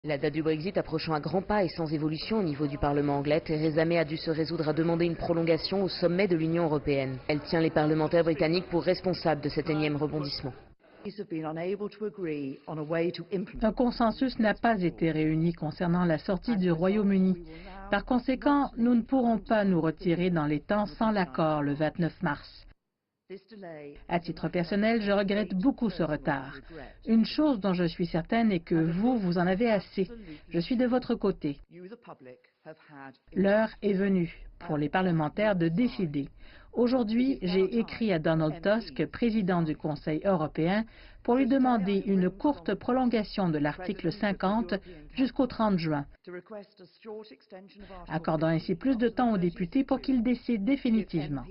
La date du Brexit approchant à grands pas et sans évolution au niveau du Parlement anglais, Theresa May a dû se résoudre à demander une prolongation au sommet de l'Union européenne. Elle tient les parlementaires britanniques pour responsables de cet énième rebondissement. Un consensus n'a pas été réuni concernant la sortie du Royaume-Uni. Par conséquent, nous ne pourrons pas nous retirer dans les temps sans l'accord le 29 mars. À titre personnel, je regrette beaucoup ce retard. Une chose dont je suis certaine est que vous en avez assez. Je suis de votre côté. L'heure est venue pour les parlementaires de décider. Aujourd'hui, j'ai écrit à Donald Tusk, président du Conseil européen, pour lui demander une courte prolongation de l'article 50 jusqu'au 30 juin, accordant ainsi plus de temps aux députés pour qu'ils décident définitivement.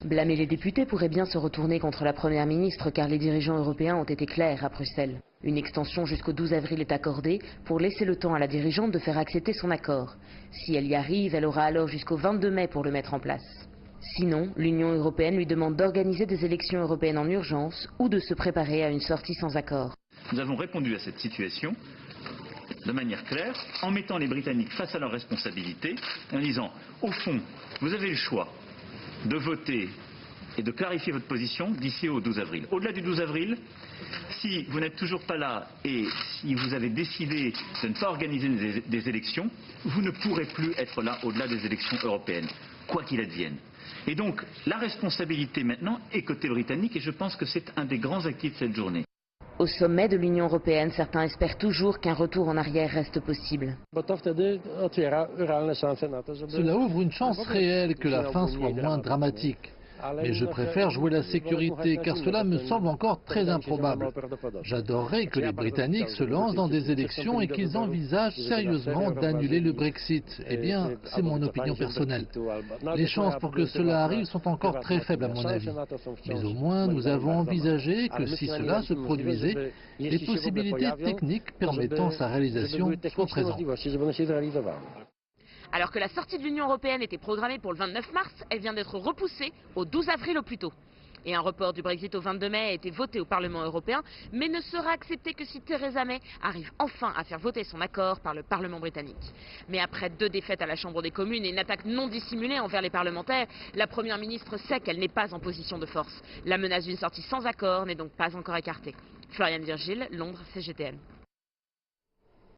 Blâmer les députés pourrait bien se retourner contre la Première ministre car les dirigeants européens ont été clairs à Bruxelles. Une extension jusqu'au 12 avril est accordée pour laisser le temps à la dirigeante de faire accepter son accord. Si elle y arrive, elle aura alors jusqu'au 22 mai pour le mettre en place. Sinon, l'Union européenne lui demande d'organiser des élections européennes en urgence ou de se préparer à une sortie sans accord. Nous avons répondu à cette situation de manière claire, en mettant les Britanniques face à leurs responsabilités, en disant, au fond, vous avez le choix de voter et de clarifier votre position d'ici au 12 avril. Au-delà du 12 avril, si vous n'êtes toujours pas là et si vous avez décidé de ne pas organiser des élections, vous ne pourrez plus être là au-delà des élections européennes, quoi qu'il advienne. Et donc, la responsabilité maintenant est côté britannique et je pense que c'est un des grands acquis de cette journée. Au sommet de l'Union européenne, certains espèrent toujours qu'un retour en arrière reste possible. Cela ouvre une chance réelle que la fin soit moins dramatique. Mais je préfère jouer la sécurité car cela me semble encore très improbable. J'adorerais que les Britanniques se lancent dans des élections et qu'ils envisagent sérieusement d'annuler le Brexit. Eh bien, c'est mon opinion personnelle. Les chances pour que cela arrive sont encore très faibles à mon avis. Mais au moins, nous avons envisagé que si cela se produisait, les possibilités techniques permettant sa réalisation soient présentes. Alors que la sortie de l'Union européenne était programmée pour le 29 mars, elle vient d'être repoussée au 12 avril au plus tôt. Et un report du Brexit au 22 mai a été voté au Parlement européen, mais ne sera accepté que si Theresa May arrive enfin à faire voter son accord par le Parlement britannique. Mais après 2 défaites à la Chambre des communes et une attaque non dissimulée envers les parlementaires, la Première ministre sait qu'elle n'est pas en position de force. La menace d'une sortie sans accord n'est donc pas encore écartée. Floriane Virgile, Londres, CGTN.